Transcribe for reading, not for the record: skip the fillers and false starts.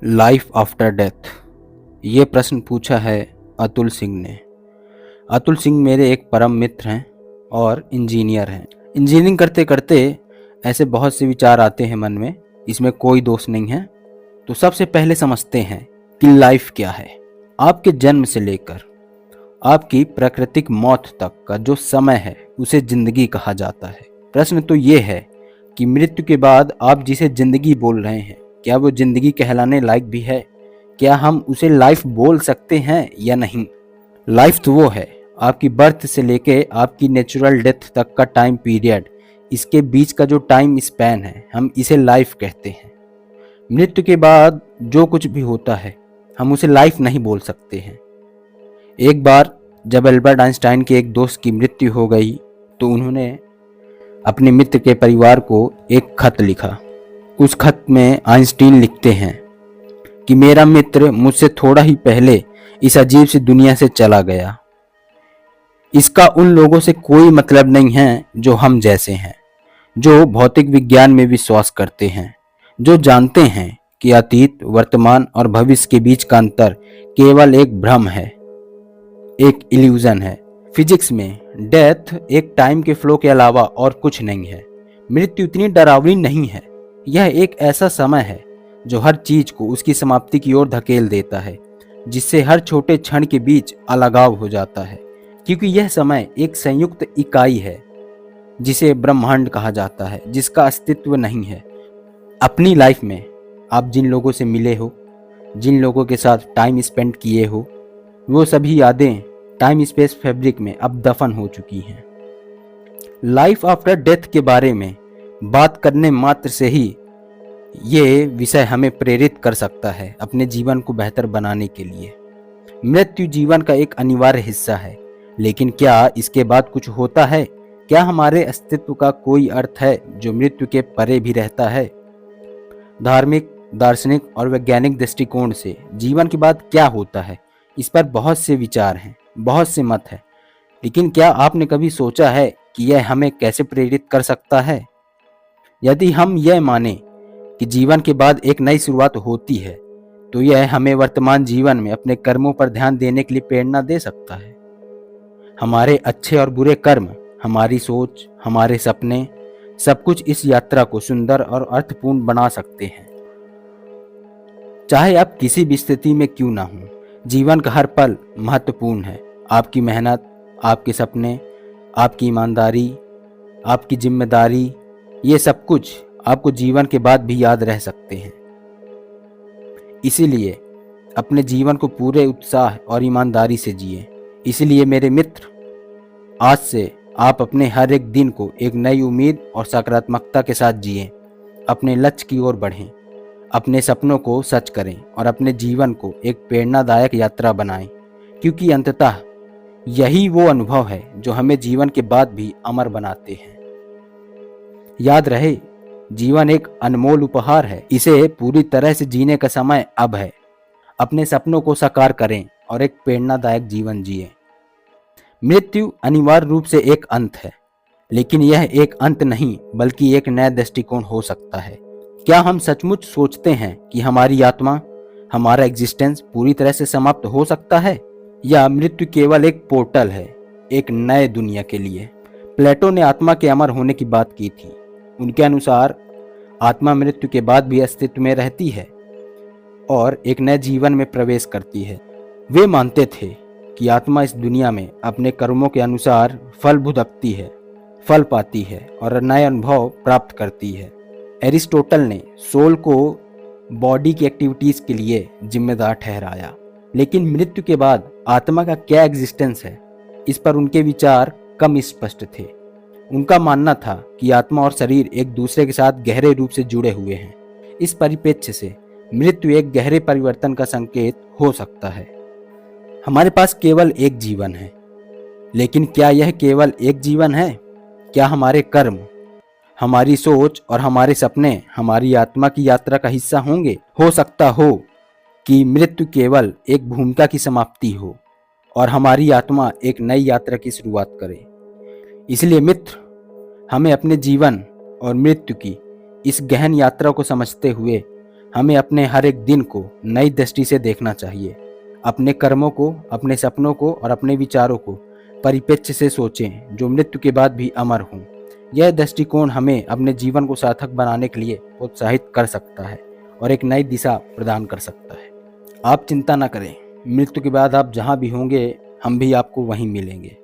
Life after death, ये प्रश्न पूछा है अतुल सिंह ने। अतुल सिंह मेरे एक परम मित्र हैं और इंजीनियर हैं। इंजीनियरिंग करते करते ऐसे बहुत से विचार आते हैं मन में, इसमें कोई दोष नहीं है। तो सबसे पहले समझते हैं कि लाइफ क्या है। आपके जन्म से लेकर आपकी प्राकृतिक मौत तक का जो समय है उसे जिंदगी कहा जाता है। प्रश्न तो ये है कि मृत्यु के बाद आप जिसे जिंदगी बोल रहे हैं, क्या वो जिंदगी कहलाने लायक भी है? क्या हम उसे लाइफ बोल सकते हैं या नहीं? लाइफ तो वो है, आपकी बर्थ से लेके आपकी नेचुरल डेथ तक का टाइम पीरियड, इसके बीच का जो टाइम स्पैन है, हम इसे लाइफ कहते हैं। मृत्यु के बाद जो कुछ भी होता है हम उसे लाइफ नहीं बोल सकते हैं। एक बार जब एल्बर्ट आइंस्टाइन के एक दोस्त की मृत्यु हो गई तो उन्होंने अपने मित्र के परिवार को एक खत लिखा। उस खत में आइंस्टीन लिखते हैं कि मेरा मित्र मुझसे थोड़ा ही पहले इस अजीब सी दुनिया से चला गया। इसका उन लोगों से कोई मतलब नहीं है जो हम जैसे हैं, जो भौतिक विज्ञान में विश्वास करते हैं, जो जानते हैं कि अतीत, वर्तमान और भविष्य के बीच का अंतर केवल एक भ्रम है, एक इल्यूजन है। फिजिक्स में डेथ एक टाइम के फ्लो के अलावा और कुछ नहीं है। मृत्यु इतनी डरावनी नहीं है, यह एक ऐसा समय है जो हर चीज को उसकी समाप्ति की ओर धकेल देता है, जिससे हर छोटे क्षण के बीच अलगाव हो जाता है। क्योंकि यह समय एक संयुक्त इकाई है जिसे ब्रह्मांड कहा जाता है, जिसका अस्तित्व नहीं है। अपनी लाइफ में आप जिन लोगों से मिले हो, जिन लोगों के साथ टाइम स्पेंड किए हो, वो सभी यादें टाइम स्पेस फैब्रिक में अब दफन हो चुकी हैं। लाइफ आफ्टर डेथ के बारे में बात करने मात्र से ही ये विषय हमें प्रेरित कर सकता है अपने जीवन को बेहतर बनाने के लिए। मृत्यु जीवन का एक अनिवार्य हिस्सा है, लेकिन क्या इसके बाद कुछ होता है? क्या हमारे अस्तित्व का कोई अर्थ है जो मृत्यु के परे भी रहता है? धार्मिक, दार्शनिक और वैज्ञानिक दृष्टिकोण से जीवन के बाद क्या होता है, इस पर बहुत से विचार हैं, बहुत से मत हैं। लेकिन क्या आपने कभी सोचा है कि यह हमें कैसे प्रेरित कर सकता है? यदि हम यह माने कि जीवन के बाद एक नई शुरुआत होती है, तो यह हमें वर्तमान जीवन में अपने कर्मों पर ध्यान देने के लिए प्रेरणा दे सकता है। हमारे अच्छे और बुरे कर्म, हमारी सोच, हमारे सपने, सब कुछ इस यात्रा को सुंदर और अर्थपूर्ण बना सकते हैं। चाहे आप किसी भी स्थिति में क्यों ना हो, जीवन का हर पल महत्वपूर्ण है। आपकी मेहनत, आपके सपने, आपकी ईमानदारी, आपकी जिम्मेदारी, ये सब कुछ आपको जीवन के बाद भी याद रह सकते हैं। इसीलिए अपने जीवन को पूरे उत्साह और ईमानदारी से जिए। इसलिए मेरे मित्र, आज से आप अपने हर एक दिन को एक नई उम्मीद और सकारात्मकता के साथ जिएं। अपने लक्ष्य की ओर बढ़ें, अपने सपनों को सच करें और अपने जीवन को एक प्रेरणादायक यात्रा बनाएं, क्योंकि अंततः यही वो अनुभव है जो हमें जीवन के बाद भी अमर बनाते हैं। याद रहे, जीवन एक अनमोल उपहार है, इसे पूरी तरह से जीने का समय अब है। अपने सपनों को साकार करें और एक प्रेरणादायक जीवन जिएं। मृत्यु अनिवार्य रूप से एक अंत है, लेकिन यह एक अंत नहीं बल्कि एक नया दृष्टिकोण हो सकता है। क्या हम सचमुच सोचते हैं कि हमारी आत्मा, हमारा एग्जिस्टेंस पूरी तरह से समाप्त हो सकता है, या मृत्यु केवल एक पोर्टल है एक नए दुनिया के लिए? प्लेटो ने आत्मा के अमर होने की बात की थी। उनके अनुसार आत्मा मृत्यु के बाद भी अस्तित्व में रहती है और एक नए जीवन में प्रवेश करती है। वे मानते थे कि आत्मा इस दुनिया में अपने कर्मों के अनुसार फल भुगतती है, फल पाती है और नए अनुभव प्राप्त करती है। एरिस्टोटल ने सोल को बॉडी की एक्टिविटीज के लिए जिम्मेदार ठहराया, लेकिन मृत्यु के बाद आत्मा का क्या एग्जिस्टेंस है, इस पर उनके विचार कम स्पष्ट थे। उनका मानना था कि आत्मा और शरीर एक दूसरे के साथ गहरे रूप से जुड़े हुए हैं। इस परिप्रेक्ष्य से मृत्यु एक गहरे परिवर्तन का संकेत हो सकता है। हमारे पास केवल एक जीवन है, लेकिन क्या यह केवल एक जीवन है? क्या हमारे कर्म, हमारी सोच और हमारे सपने हमारी आत्मा की यात्रा का हिस्सा होंगे? हो सकता हो कि मृत्यु केवल एक भूमिका की समाप्ति हो और हमारी आत्मा एक नई यात्रा की शुरुआत करे। इसलिए मित्र, हमें अपने जीवन और मृत्यु की इस गहन यात्रा को समझते हुए हमें अपने हर एक दिन को नई दृष्टि से देखना चाहिए। अपने कर्मों को, अपने सपनों को और अपने विचारों को परिप्रेक्ष्य से सोचें जो मृत्यु के बाद भी अमर हों। यह दृष्टिकोण हमें अपने जीवन को सार्थक बनाने के लिए प्रोत्साहित कर सकता है और एक नई दिशा प्रदान कर सकता है। आप चिंता न करें, मृत्यु के बाद आप जहाँ भी होंगे हम भी आपको वहीं मिलेंगे।